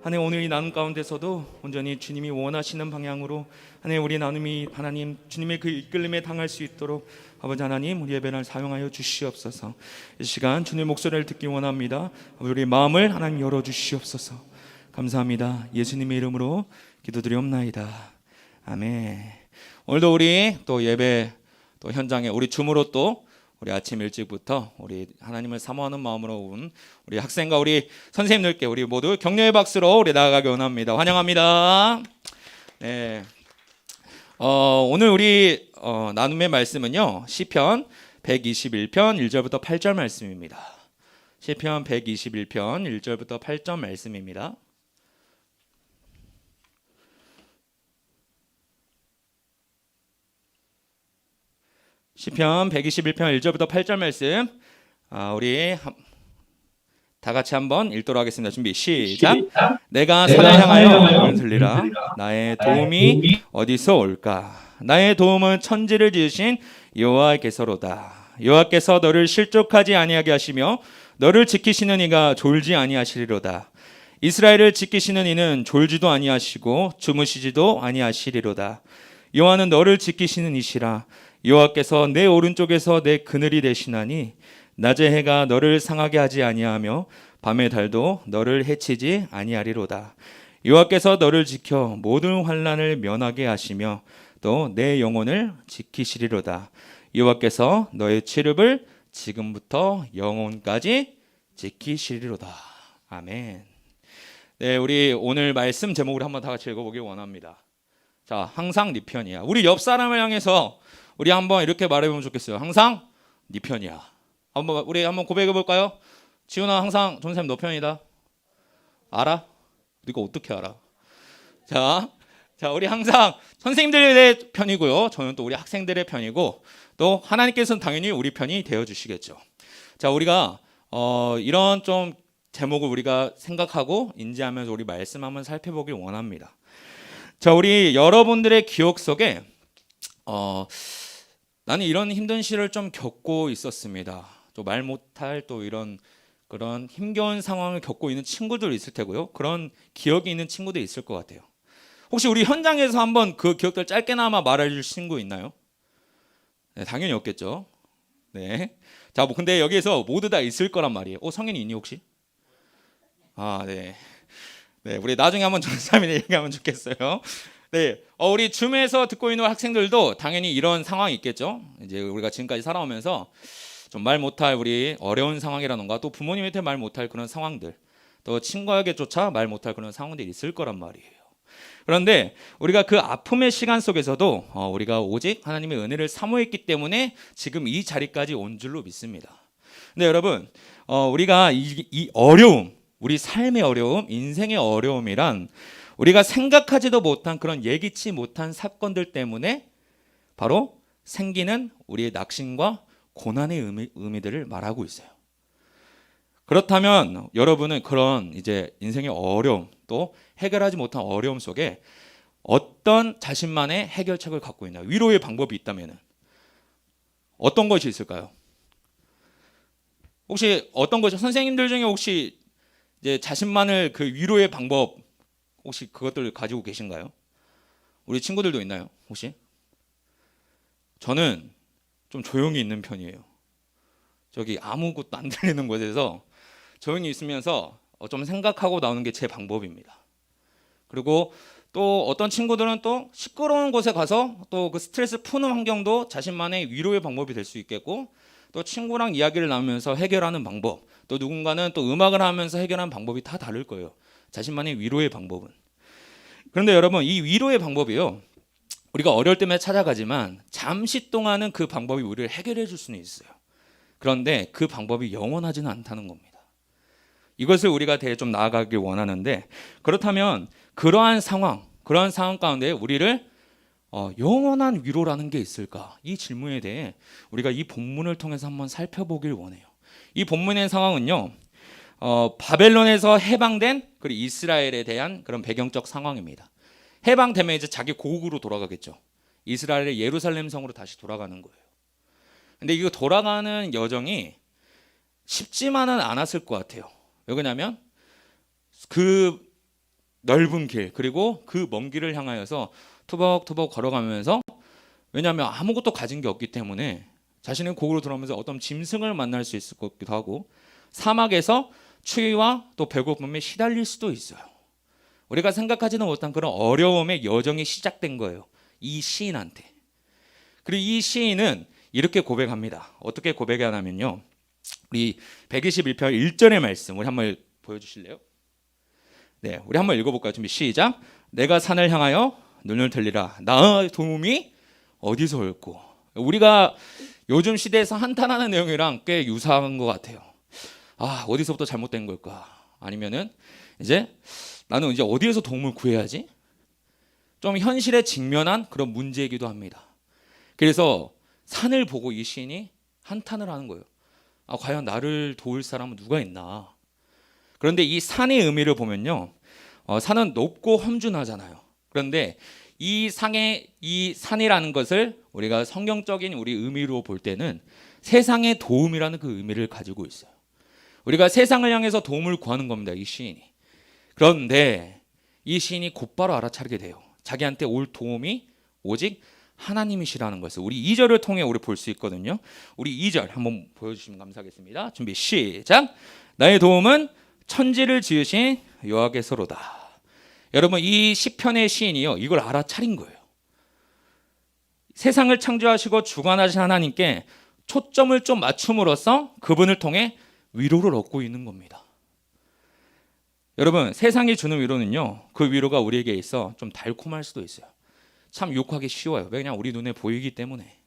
하나님 오늘 이 나눔 가운데서도 온전히 주님이 원하시는 방향으로 하나님 우리 나눔이 하나님 주님의 그 이끌림에 당할 수 있도록 아버지 하나님 우리 예배를 사용하여 주시옵소서. 이 시간 주님의 목소리를 듣기 원합니다. 우리 마음을 하나님 열어주시옵소서. 감사합니다. 예수님의 이름으로 기도드리옵나이다. 아멘. 오늘도 우리 또 예배 또 현장에 우리 줌으로 또 우리 아침 일찍부터 우리 하나님을 사모하는 마음으로 온 우리 학생과 우리 선생님들께 우리 모두 격려의 박수로 우리 나아가기 원합니다. 환영합니다. 네. 오늘 우리 나눔의 말씀은요 시편 121편 1절부터 8절 말씀입니다. 시편 121편 1절부터 8절 말씀입니다. 시편 121편 1절부터 8절 말씀 우리 다 같이 한번 읽도록 하겠습니다. 준비 시작. 내가 산을 향하여 눈을 들리라. 나의 도움이 어디서 올까? 나의 도움은 천지를 지으신 여호와께서로다. 여호와께서 너를 실족하지 아니하게 하시며 너를 지키시는 이가 졸지 아니하시리로다. 이스라엘을 지키시는 이는 졸지도 아니하시고 주무시지도 아니하시리로다. 여호와는 너를 지키시는 이시라. 여호와께서 내 오른쪽에서 내 그늘이 되시나니 낮의 해가 너를 상하게 하지 아니하며 밤의 달도 너를 해치지 아니하리로다. 여호와께서 너를 지켜 모든 환난을 면하게 하시며 또 내 영혼을 지키시리로다. 여호와께서 너의 취급을 지금부터 영혼까지 지키시리로다. 아멘. 네, 우리 오늘 말씀 제목을 한번 다 같이 읽어보길 원합니다. 자, 항상 네 편이야. 우리 옆 사람을 향해서 우리 한번 이렇게 말해보면 좋겠어요. 항상 네 편이야. 우리 한번 고백해 볼까요? 지훈아, 항상 전쌤 너 편이다. 알아? 이거 어떻게 알아? 자, 우리 항상 선생님들의 편이고요. 저는 또 우리 학생들의 편이고 또 하나님께서는 당연히 우리 편이 되어 주시겠죠. 자, 우리가 이런 좀 제목을 우리가 생각하고 인지하면서 우리 말씀 한번 살펴보길 원합니다. 자, 우리 여러분들의 기억 속에 나는 이런 힘든 시를 좀 겪고 있었습니다. 또 말 못할 또 이런 그런 힘겨운 상황을 겪고 있는 친구들 있을 테고요. 그런 기억이 있는 친구들 있을 것 같아요. 혹시 우리 현장에서 한번 그 기억들 짧게나마 말해줄 친구 있나요? 네, 당연히 없겠죠. 네. 자, 근데 여기에서 모두 다 있을 거란 말이에요. 성현이 있니 혹시? 네. 네, 우리 나중에 한번 전사님이 얘기하면 좋겠어요. 네, 우리 줌에서 듣고 있는 학생들도 당연히 이런 상황이 있겠죠. 이제 우리가 지금까지 살아오면서 좀 말 못할 우리 어려운 상황이라던가 또 부모님한테 말 못할 그런 상황들, 또 친구에게조차 말 못할 그런 상황들이 있을 거란 말이에요. 그런데 우리가 그 아픔의 시간 속에서도 우리가 오직 하나님의 은혜를 사모했기 때문에 지금 이 자리까지 온 줄로 믿습니다. 근데 여러분, 우리가 이 어려움, 우리 삶의 어려움, 인생의 어려움이란 우리가 생각하지도 못한 그런 예기치 못한 사건들 때문에 바로 생기는 우리의 낙심과 고난의 의미들을 말하고 있어요. 그렇다면 여러분은 그런 이제 인생의 어려움 또 해결하지 못한 어려움 속에 어떤 자신만의 해결책을 갖고 있나요? 위로의 방법이 있다면 어떤 것이 있을까요? 혹시 어떤 것이 선생님들 중에 혹시 이제 자신만을 그 위로의 방법 혹시 그것들 가지고 계신가요? 우리 친구들도 있나요? 혹시? 저는 좀 조용히 있는 편이에요. 저기 아무것도 안 들리는 곳에서 조용히 있으면서 좀 생각하고 나오는 게 제 방법입니다. 그리고 또 어떤 친구들은 또 시끄러운 곳에 가서 또 그 스트레스 푸는 환경도 자신만의 위로의 방법이 될 수 있겠고 또 친구랑 이야기를 나누면서 해결하는 방법 또 누군가는 또 음악을 하면서 해결하는 방법이 다 다를 거예요. 자신만의 위로의 방법은. 그런데 여러분 이 위로의 방법이요. 우리가 어려울 때마다 찾아가지만 잠시 동안은 그 방법이 우리를 해결해 줄 수는 있어요. 그런데 그 방법이 영원하지는 않다는 겁니다. 이것을 우리가 되게 좀 나아가길 원하는데 그렇다면 그러한 상황 가운데 우리를 영원한 위로라는 게 있을까? 이 질문에 대해 우리가 이 본문을 통해서 한번 살펴보길 원해요. 이 본문의 상황은요. 바벨론에서 해방된 그리고 이스라엘에 대한 그런 배경적 상황입니다. 해방되면 이제 자기 고국으로 돌아가겠죠. 이스라엘의 예루살렘 성으로 다시 돌아가는 거예요. 근데 이거 돌아가는 여정이 쉽지만은 않았을 것 같아요. 왜냐하면 그 넓은 길 그리고 그 먼 길을 향하여서 투벅투벅 걸어가면서, 왜냐하면 아무것도 가진 게 없기 때문에 자신의 곡으로 들어오면서 어떤 짐승을 만날 수 있을 것 같기도 하고, 사막에서 추위와 또 배고픔에 시달릴 수도 있어요. 우리가 생각하지는 못한 그런 어려움의 여정이 시작된 거예요, 이 시인한테. 그리고 이 시인은 이렇게 고백합니다. 어떻게 고백하냐면요, 우리 121편 1절의 말씀 우리 한번 보여주실래요? 네, 우리 한번 읽어볼까요? 준비 시작. 내가 산을 향하여 눈을 들리라. 나의 도움이 어디서 올고. 우리가 요즘 시대에서 한탄하는 내용이랑 꽤 유사한 것 같아요. 아, 어디서부터 잘못된 걸까? 아니면은 이제 나는 이제 어디에서 도움을 구해야지? 좀 현실에 직면한 그런 문제이기도 합니다. 그래서 산을 보고 이 시인이 한탄을 하는 거예요. 아, 과연 나를 도울 사람은 누가 있나? 그런데 이 산의 의미를 보면요, 산은 높고 험준하잖아요. 그런데 이 산이라는 것을 우리가 성경적인 우리 의미로 볼 때는 세상의 도움이라는 그 의미를 가지고 있어요. 우리가 세상을 향해서 도움을 구하는 겁니다, 이 시인이. 그런데 이 시인이 곧바로 알아차리게 돼요. 자기한테 올 도움이 오직 하나님이시라는 것을 우리 2절을 통해 우리 볼 수 있거든요. 우리 2절 한번 보여주시면 감사하겠습니다. 준비 시작. 나의 도움은 천지를 지으신 여호와께서로다. 여러분, 이 시편의 시인이요, 이걸 알아차린 거예요. 세상을 창조하시고 주관하신 하나님께 초점을 좀 맞춤으로써 그분을 통해 위로를 얻고 있는 겁니다. 여러분, 세상이 주는 위로는요, 그 위로가 우리에게 있어 좀 달콤할 수도 있어요. 참 욕하기 쉬워요. 왜냐하면 우리 눈에 보이기 때문에.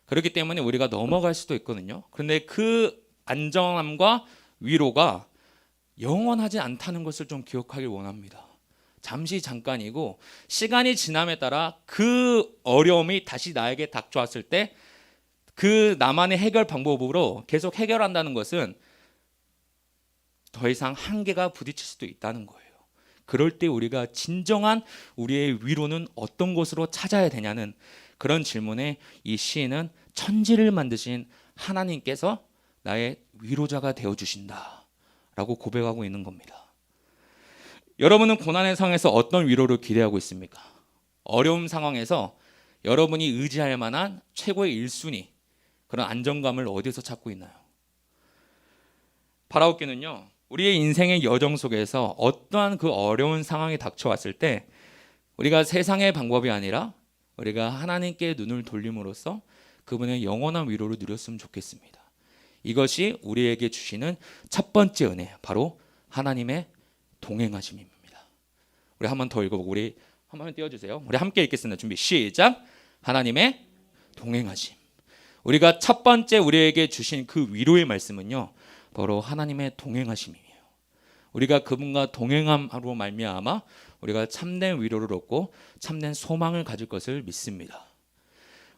그렇기 때문에 우리가 넘어갈 수도 있거든요. 그런데 그 안정함과 위로가 영원하지 않다는 것을 좀 기억하길 원합니다. 잠시 잠깐이고 시간이 지남에 따라 그 어려움이 다시 나에게 닥쳐왔을 때 그 나만의 해결 방법으로 계속 해결한다는 것은 더 이상 한계가 부딪힐 수도 있다는 거예요. 그럴 때 우리가 진정한 우리의 위로는 어떤 곳으로 찾아야 되냐는 그런 질문에 이 시인은 천지를 만드신 하나님께서 나의 위로자가 되어주신다 라고 고백하고 있는 겁니다. 여러분은 고난의 상황에서 어떤 위로를 기대하고 있습니까? 어려운 상황에서 여러분이 의지할 만한 최고의 1순위, 그런 안정감을 어디서 찾고 있나요? 바라옵기는요, 우리의 인생의 여정 속에서 어떠한 그 어려운 상황이 닥쳐왔을 때 우리가 세상의 방법이 아니라 우리가 하나님께 눈을 돌림으로써 그분의 영원한 위로를 누렸으면 좋겠습니다. 이것이 우리에게 주시는 첫 번째 은혜, 바로 하나님의 동행하심입니다. 우리 한 번 더 읽어보고 우리 한 번 띄워주세요. 우리 함께 읽겠습니다. 준비 시작. 하나님의 동행하심. 우리가 첫 번째 우리에게 주신 그 위로의 말씀은요, 바로 하나님의 동행하심이에요. 우리가 그분과 동행함으로 말미암아 우리가 참된 위로를 얻고 참된 소망을 가질 것을 믿습니다.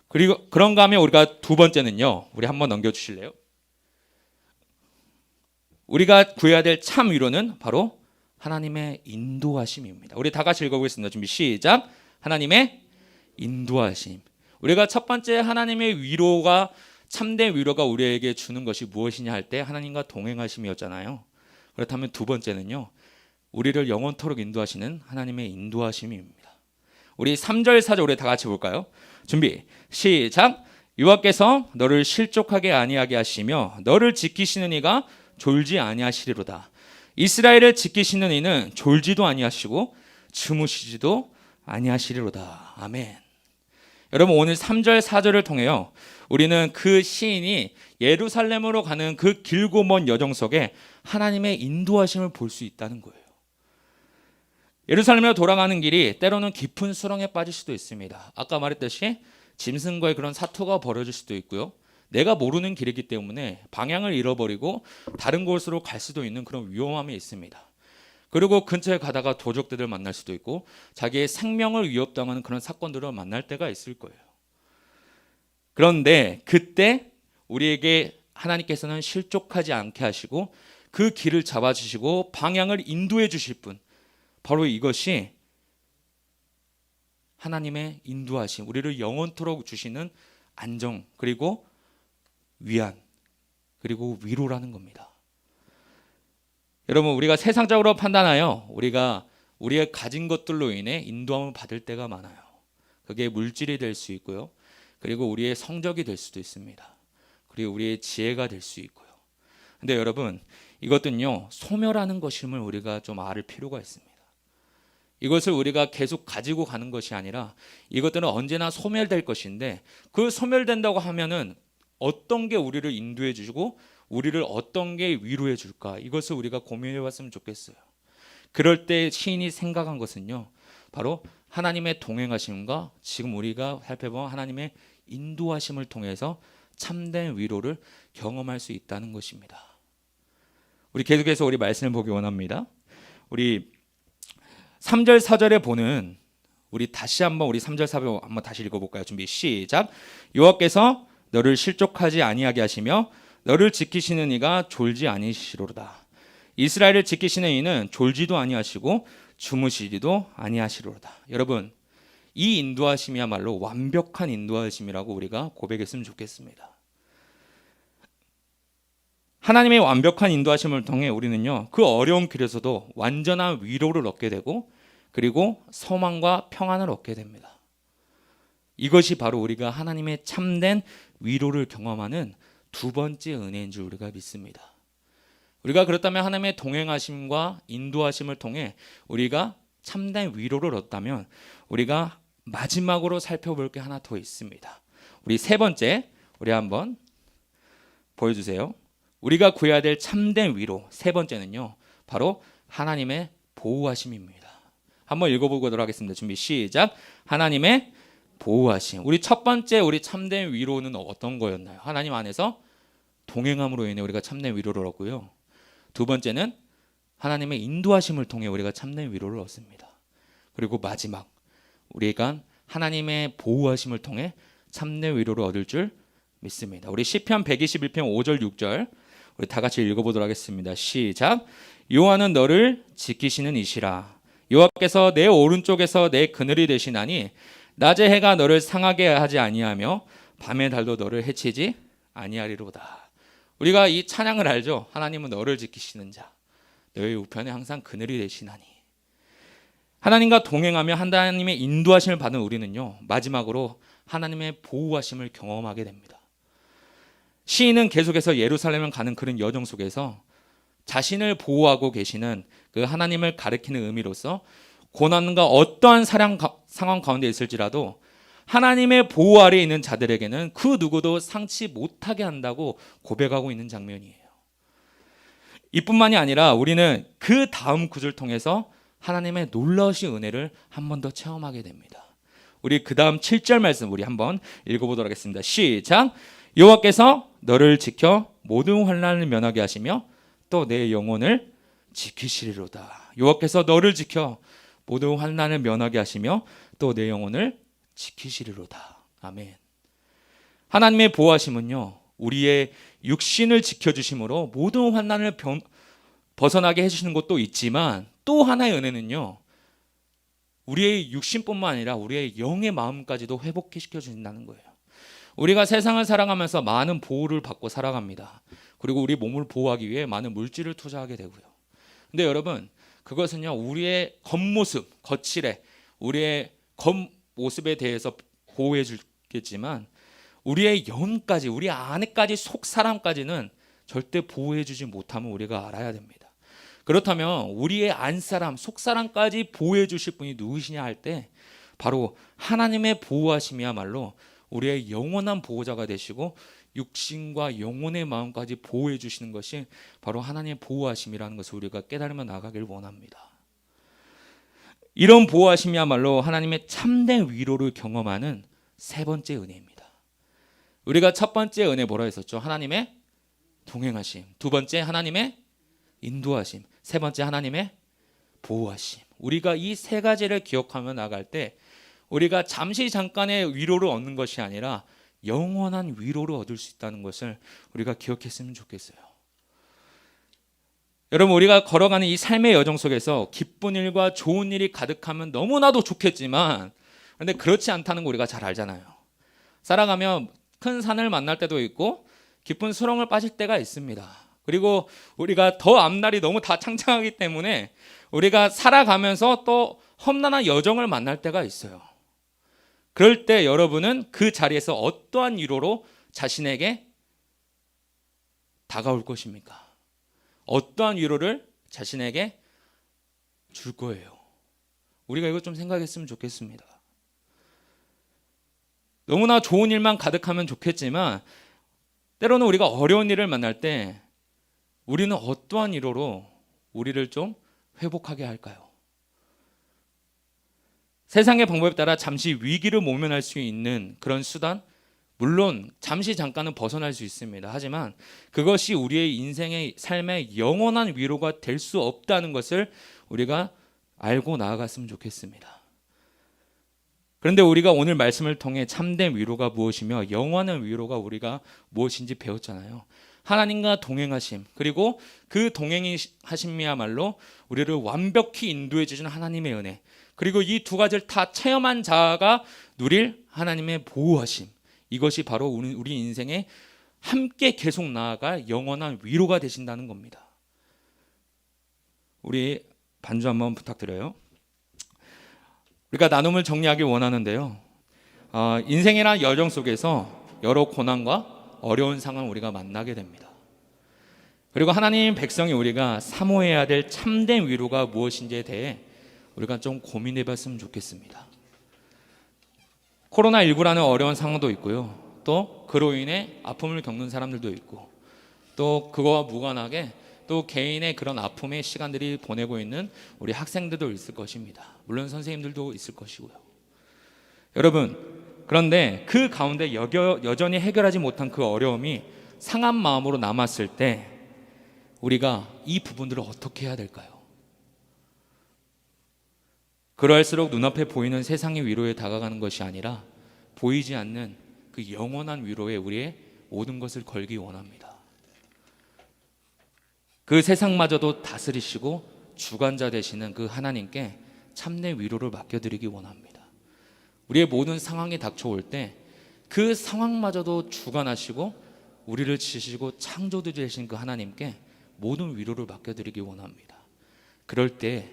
그리고 그런가 하면 우리가 두 번째는요, 우리 한번 넘겨주실래요? 우리가 구해야 될 참 위로는 바로 하나님의 인도하심입니다. 우리 다 같이 읽어보겠습니다. 준비 시작. 하나님의 인도하심. 우리가 첫 번째 하나님의 위로가, 참된 위로가 우리에게 주는 것이 무엇이냐 할 때 하나님과 동행하심이었잖아요. 그렇다면 두 번째는요, 우리를 영원토록 인도하시는 하나님의 인도하심입니다. 우리 3절 4절 우리 다 같이 볼까요? 준비 시작. 여호와께서 너를 실족하게 아니하게 하시며 너를 지키시는 이가 졸지 아니하시리로다. 이스라엘을 지키시는 이는 졸지도 아니하시고 주무시지도 아니하시리로다. 아멘. 여러분, 오늘 3절 4절을 통해요, 우리는 그 시인이 예루살렘으로 가는 그 길고 먼 여정 속에 하나님의 인도하심을 볼 수 있다는 거예요. 예루살렘으로 돌아가는 길이 때로는 깊은 수렁에 빠질 수도 있습니다. 아까 말했듯이 짐승과의 그런 사투가 벌어질 수도 있고요, 내가 모르는 길이기 때문에 방향을 잃어버리고 다른 곳으로 갈 수도 있는 그런 위험함이 있습니다. 그리고 근처에 가다가 도적들을 만날 수도 있고 자기의 생명을 위협당하는 그런 사건들을 만날 때가 있을 거예요. 그런데 그때 우리에게 하나님께서는 실족하지 않게 하시고 그 길을 잡아주시고 방향을 인도해 주실 분, 바로 이것이 하나님의 인도하심, 우리를 영원토록 주시는 안정, 그리고 위안, 그리고 위로라는 겁니다. 여러분, 우리가 세상적으로 판단하여 우리가 우리가 가진 것들로 인해 인도함을 받을 때가 많아요. 그게 물질이 될 수 있고요. 그리고 우리의 성적이 될 수도 있습니다. 그리고 우리의 지혜가 될 수 있고요. 근데 여러분, 이것은요, 소멸하는 것임을 우리가 좀 알 필요가 있습니다. 이것을 우리가 계속 가지고 가는 것이 아니라 이것들은 언제나 소멸될 것인데, 그 소멸된다고 하면은 어떤 게 우리를 인도해 주고 우리를 어떤 게 위로해 줄까, 이것을 우리가 고민해 봤으면 좋겠어요. 그럴 때 시인이 생각한 것은요, 바로 하나님의 동행하심과 지금 우리가 살펴본 하나님의 인도하심을 통해서 참된 위로를 경험할 수 있다는 것입니다. 우리 계속해서 우리 말씀을 보기 원합니다. 우리 3절 4절에 보는, 우리 다시 한번 우리 3절 4절 한번 다시 읽어볼까요? 준비 시작. 여호와께서 너를 실족하지 아니하게 하시며 너를 지키시는 이가 졸지 아니시로다. 이스라엘을 지키시는 이는 졸지도 아니하시고 주무시지도 아니하시로다. 여러분, 이 인도하심이야말로 완벽한 인도하심이라고 우리가 고백했으면 좋겠습니다. 하나님의 완벽한 인도하심을 통해 우리는요, 그 어려운 길에서도 완전한 위로를 얻게 되고, 그리고 소망과 평안을 얻게 됩니다. 이것이 바로 우리가 하나님의 참된 위로를 경험하는 두 번째 은혜인 줄 우리가 믿습니다. 우리가 그렇다면 하나님의 동행하심과 인도하심을 통해 우리가 참된 위로를 얻다면, 우리가 마지막으로 살펴볼 게 하나 더 있습니다. 우리 세 번째, 우리 한번 보여주세요. 우리가 구해야 될 참된 위로, 세 번째는요, 바로 하나님의 보호하심입니다. 한번 읽어보도록 하겠습니다. 준비 시작. 하나님의 보호하심. 우리 첫 번째, 우리 참된 위로는 어떤 거였나요? 하나님 안에서 동행함으로 인해 우리가 참된 위로를 얻고요. 두 번째는 하나님의 인도하심을 통해 우리가 참된 위로를 얻습니다. 그리고 마지막, 우리가 하나님의 보호하심을 통해 참된 위로를 얻을 줄 믿습니다. 우리 시편 121편 5절 6절 우리 다 같이 읽어보도록 하겠습니다. 시작. 여호와는 너를 지키시는 이시라. 여호와께서 내 오른쪽에서 내 그늘이 되시나니 낮의 해가 너를 상하게 하지 아니하며 밤의 달도 너를 해치지 아니하리로다. 우리가 이 찬양을 알죠? 하나님은 너를 지키시는 자, 너의 우편에 항상 그늘이 되시나니. 하나님과 동행하며 하나님의 인도하심을 받은 우리는요, 마지막으로 하나님의 보호하심을 경험하게 됩니다. 시인은 계속해서 예루살렘을 가는 그런 여정 속에서 자신을 보호하고 계시는 그 하나님을 가리키는 의미로서 고난과 어떠한 상황 가운데 있을지라도 하나님의 보호 아래에 있는 자들에게는 그 누구도 상치 못하게 한다고 고백하고 있는 장면이에요. 이뿐만이 아니라 우리는 그 다음 구절 통해서 하나님의 놀라우신 은혜를 한 번 더 체험하게 됩니다. 우리 그 다음 7절 말씀 우리 한번 읽어보도록 하겠습니다. 시작. 여호와께서 너를 지켜 모든 환난을 면하게 하시며 또 내 영혼을 지키시리로다. 여호와께서 너를 지켜 모든 환난을 면하게 하시며 또 내 영혼을 지키시리로다. 아멘. 하나님의 보호하심은요, 우리의 육신을 지켜주심으로 모든 환난을 벗어나게 해주시는 것도 있지만, 또 하나의 은혜는요, 우리의 육신뿐만 아니라 우리의 영의 마음까지도 회복시켜 주신다는 거예요. 우리가 세상을 살아가면서 많은 보호를 받고 살아갑니다. 그리고 우리 몸을 보호하기 위해 많은 물질을 투자하게 되고요. 근데 여러분, 그것은요, 우리의 겉모습, 거칠에 우리의 겉모습에 대해서 보호해 주겠지만 우리의 영까지, 우리 안에까지, 속 사람까지는 절대 보호해 주지 못함을 우리가 알아야 됩니다. 그렇다면 우리의 안사람, 속사람까지 보호해 주실 분이 누구시냐 할 때 바로 하나님의 보호하심이야말로 우리의 영원한 보호자가 되시고 육신과 영혼의 마음까지 보호해 주시는 것이 바로 하나님의 보호하심이라는 것을 우리가 깨달으며 나가길 원합니다. 이런 보호하심이야말로 하나님의 참된 위로를 경험하는 세 번째 은혜입니다. 우리가 첫 번째 은혜 뭐라 했었죠? 하나님의 동행하심. 두 번째 하나님의 인도하심. 세 번째 하나님의 보호하심. 우리가 이 세 가지를 기억하며 나갈 때 우리가 잠시 잠깐의 위로를 얻는 것이 아니라 영원한 위로를 얻을 수 있다는 것을 우리가 기억했으면 좋겠어요. 여러분, 우리가 걸어가는 이 삶의 여정 속에서 기쁜 일과 좋은 일이 가득하면 너무나도 좋겠지만, 그런데 그렇지 않다는 거 우리가 잘 알잖아요. 살아가면 큰 산을 만날 때도 있고 깊은 수렁을 빠질 때가 있습니다. 그리고 우리가 더 앞날이 너무 다 창창하기 때문에 우리가 살아가면서 또 험난한 여정을 만날 때가 있어요. 그럴 때 여러분은 그 자리에서 어떠한 위로로 자신에게 다가올 것입니까? 어떠한 위로를 자신에게 줄 거예요? 우리가 이거 좀 생각했으면 좋겠습니다. 너무나 좋은 일만 가득하면 좋겠지만 때로는 우리가 어려운 일을 만날 때 우리는 어떠한 위로로 우리를 좀 회복하게 할까요? 세상의 방법에 따라 잠시 위기를 모면할 수 있는 그런 수단, 물론 잠시 잠깐은 벗어날 수 있습니다. 하지만 그것이 우리의 인생의 삶의 영원한 위로가 될 수 없다는 것을 우리가 알고 나아갔으면 좋겠습니다. 그런데 우리가 오늘 말씀을 통해 참된 위로가 무엇이며 영원한 위로가 우리가 무엇인지 배웠잖아요. 하나님과 동행하심, 그리고 그 동행하심이야말로 우리를 완벽히 인도해 주시는 하나님의 은혜, 그리고 이 두 가지를 다 체험한 자가 누릴 하나님의 보호하심, 이것이 바로 우리 인생에 함께 계속 나아갈 영원한 위로가 되신다는 겁니다. 우리 반주 한번 부탁드려요. 우리가 나눔을 정리하기 원하는데요. 인생이라는 여정 속에서 여러 고난과 어려운 상황을 우리가 만나게 됩니다. 그리고 하나님 백성이 우리가 사모해야 될 참된 위로가 무엇인지에 대해 우리가 좀 고민해 봤으면 좋겠습니다. 코로나19라는 어려운 상황도 있고요. 또 그로 인해 아픔을 겪는 사람들도 있고, 또 그거와 무관하게 또 개인의 그런 아픔의 시간들이 보내고 있는 우리 학생들도 있을 것입니다. 물론 선생님들도 있을 것이고요. 여러분, 그런데 그 가운데 여전히 해결하지 못한 그 어려움이 상한 마음으로 남았을 때 우리가 이 부분들을 어떻게 해야 될까요? 그럴수록 눈앞에 보이는 세상의 위로에 다가가는 것이 아니라 보이지 않는 그 영원한 위로에 우리의 모든 것을 걸기 원합니다. 그 세상마저도 다스리시고 주관자 되시는 그 하나님께 참된 위로를 맡겨드리기 원합니다. 우리의 모든 상황이 닥쳐올 때 그 상황마저도 주관하시고 우리를 지시고 창조주 되신 그 하나님께 모든 위로를 맡겨드리기 원합니다. 그럴 때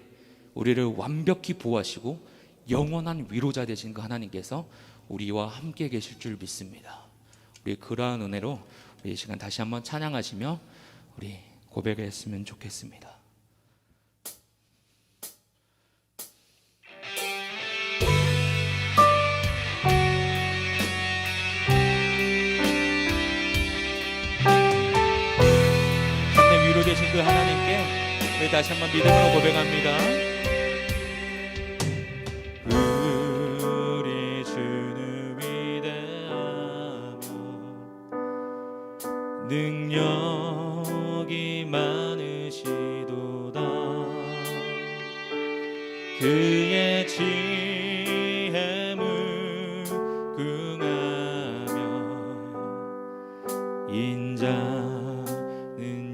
우리를 완벽히 보호하시고 영원한 위로자 되신 그 하나님께서 우리와 함께 계실 줄 믿습니다. 우리 그러한 은혜로 우리 이 시간 다시 한번 찬양하시며 우리 고백했으면 좋겠습니다. 참된 위로 되신 그 하나님께 우리 다시 한번 믿음으로 고백합니다. 우리 주는 위대하며 능력이 많으시도다. 그의 지혜 무궁하며 인자는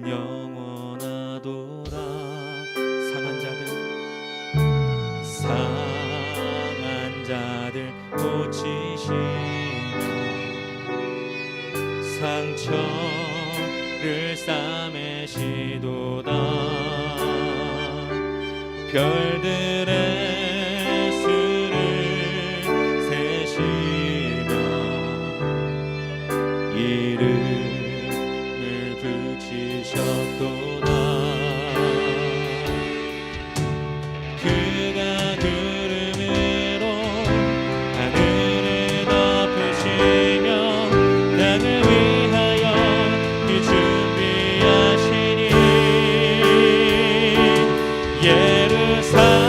영원하도다. 상한 자들 고치시며 상처를 싸매시도다. 별들의 수를 세시며 이름을 붙이셨도다. 그가 구름으로 하늘을 덮으시며 땅을 위하여 그 준비하시니 예루살렘아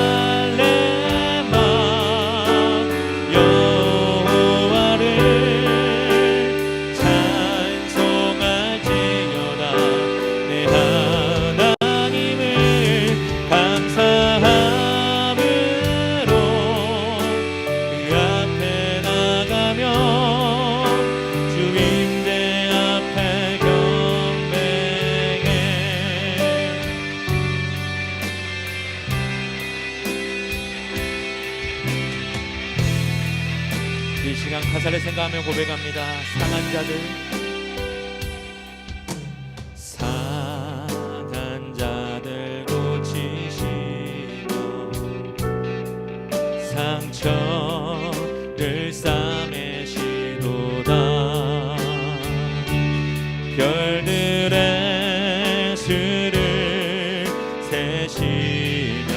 여호와를 찬송할지어다. 내 하나님을 감사함으로 그 앞에 나가며 주 임대 앞에 경배해. 이 시간 가사를 생각하며 고백합니다. 상한 자들 고치시며 저를 싸매시도다. 별들의 수를 세시며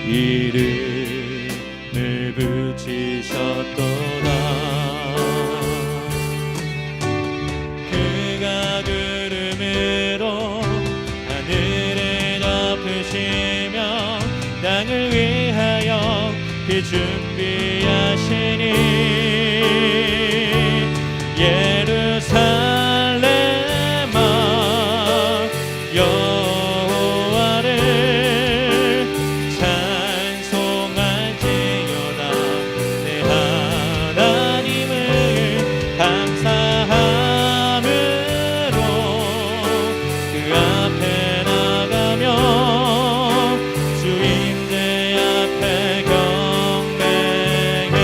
이름을 붙이셨도다. 그가 구름으로 하늘을 덮으시며 땅을 위하여 비 준비하시니 예루살렘아 여호와를 찬송할지어다. 내 하나님을 감사함으로 그 앞에 나가며 주인들 앞에 경배해.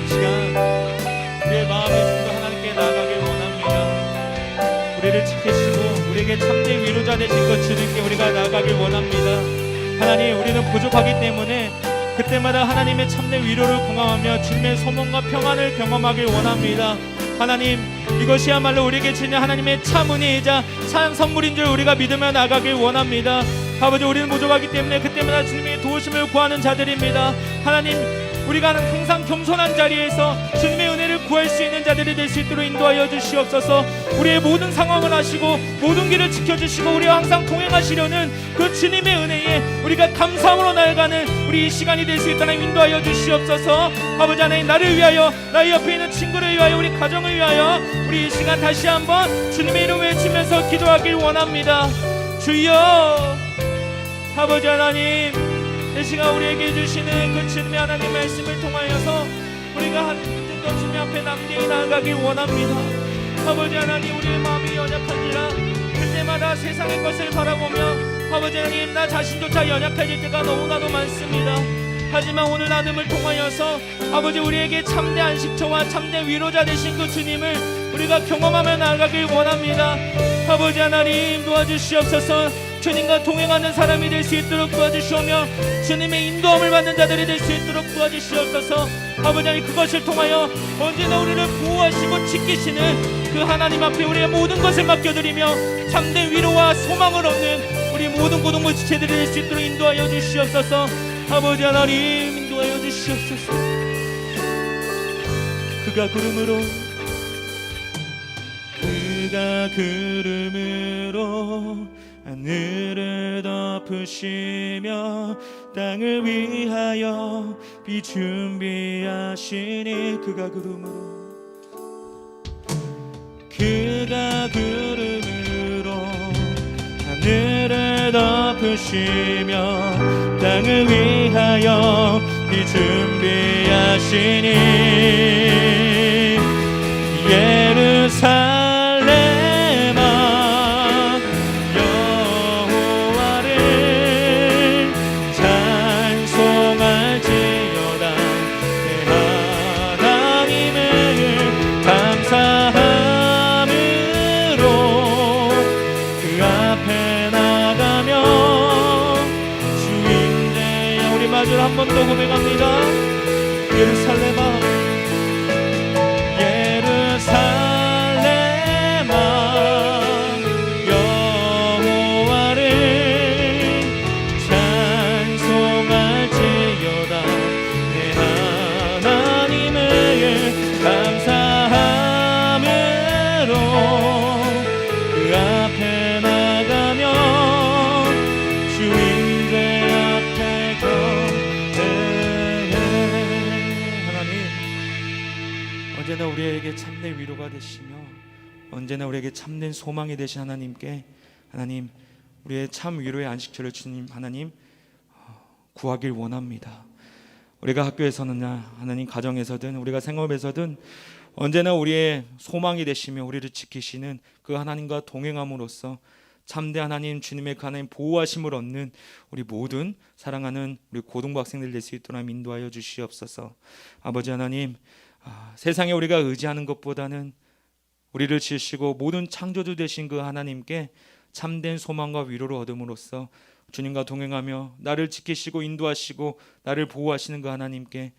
시간 우리의 마음의 중도 하나님께 나가길 원합니다. 우리를 지키시고 우리에게 참된 위로자 되신 것 주님께 우리가 나가길 원합니다. 하나님, 우리는 부족하기 때문에 그때마다 하나님의 참된 위로를 공감하며 주님의 소망과 평안을 경험하길 원합니다. 하나님, 이것이야말로 우리에게 주는 하나님의 참은혜이자 참 선물인 줄 우리가 믿으며 나가길 원합니다. 아버지, 우리는 부족하기 때문에 그때마다 주님의 도우심을 구하는 자들입니다. 하나님, 우리가 항상 겸손한 자리에서 주님의 은혜를 구할 수 있는 자들이 될 수 있도록 인도하여 주시옵소서. 우리의 모든 상황을 아시고 모든 길을 지켜주시고 우리와 항상 동행하시려는 그 주님의 은혜에 우리가 감사함으로 나아가는 우리 이 시간이 될 수 있도록 인도하여 주시옵소서. 아버지 하나님, 나를 위하여, 나의 옆에 있는 친구를 위하여, 우리 가정을 위하여 우리 이 시간 다시 한번 주님의 이름 외치면서 기도하길 원합니다. 주여, 아버지 하나님, 이 시간 우리에게 주시는 그 주님의 하나님 말씀을 통하여서 우리가 한 문제도 주님 앞에 낭대히 나아가길 원합니다. 아버지 하나님, 우리의 마음이 연약한지라 그때마다 세상의 것을 바라보며 아버지 하나님, 나 자신조차 연약해질 때가 너무나도 많습니다. 하지만 오늘 나눔을 통하여서 아버지, 우리에게 참된 안식처와 참된 위로자 되신 그 주님을 우리가 경험하며 나아가길 원합니다. 아버지 하나님, 도와주시옵소서. 주님과 동행하는 사람이 될 수 있도록 도와주시오며 주님의 인도함을 받는 자들이 될 수 있도록 도와주시옵소서. 아버지 하나님, 그것을 통하여 언제나 우리를 보호하시고 지키시는 그 하나님 앞에 우리의 모든 것을 맡겨드리며 참된 위로와 소망을 얻는 우리 모든 고동부 지체들이 될 수 있도록 인도하여 주시옵소서. 아버지 하나님, 인도하여 주시옵소서. 그가 구름으로 하늘을 덮으시며 땅을 위하여 비 준비하시니 그가 구름으로 하늘을 덮으시며 땅을 위하여 비 준비하시니 예루살렘아 여호와를 찬송할지어다. 내 하나님을 감사함으로 그 앞에 나가며 주인의 우리 마저 한 번 더 고백합니다. 예루살렘아 여호와를 찬송할지어다. 내 하나님을 감사함으로 그 앞에 나가며 주인들 앞에 경배해. 하나님, 언제나 우리에게 참된 위로가 되시며 언제나 우리에게 참된 소망이 되신 하나님께 하나님, 우리의 참 위로의 안식처를 주님 하나님 구하길 원합니다. 우리가 학교에서는 하나님, 가정에서든 우리가 생업에서든 언제나 우리의 소망이 되시며 우리를 지키시는 그 하나님과 동행함으로써 참된 하나님 주님의 그 하나님 보호하심을 얻는 우리 모든 사랑하는 우리 고등부 학생들 될 수 있도록 인도하여 주시옵소서. 아버지 하나님, 세상에 우리가 의지하는 것보다는 우리를 지으시고 모든 창조주 되신 그 하나님께 참된 소망과 위로를 얻음으로써 주님과 동행하며 나를 지키시고 인도하시고 나를 보호하시는 그 하나님께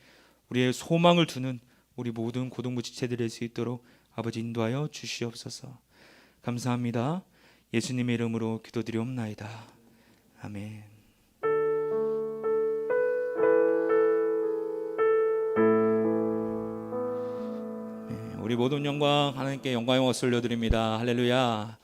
우리의 소망을 두는 우리 모든 고등부 지체들이 될 수 있도록 아버지 인도하여 주시옵소서. 감사합니다. 예수님의 이름으로 기도드리옵나이다. 아멘. 우리 모든 영광 하나님께 영광의 것을 올려드립니다. 할렐루야.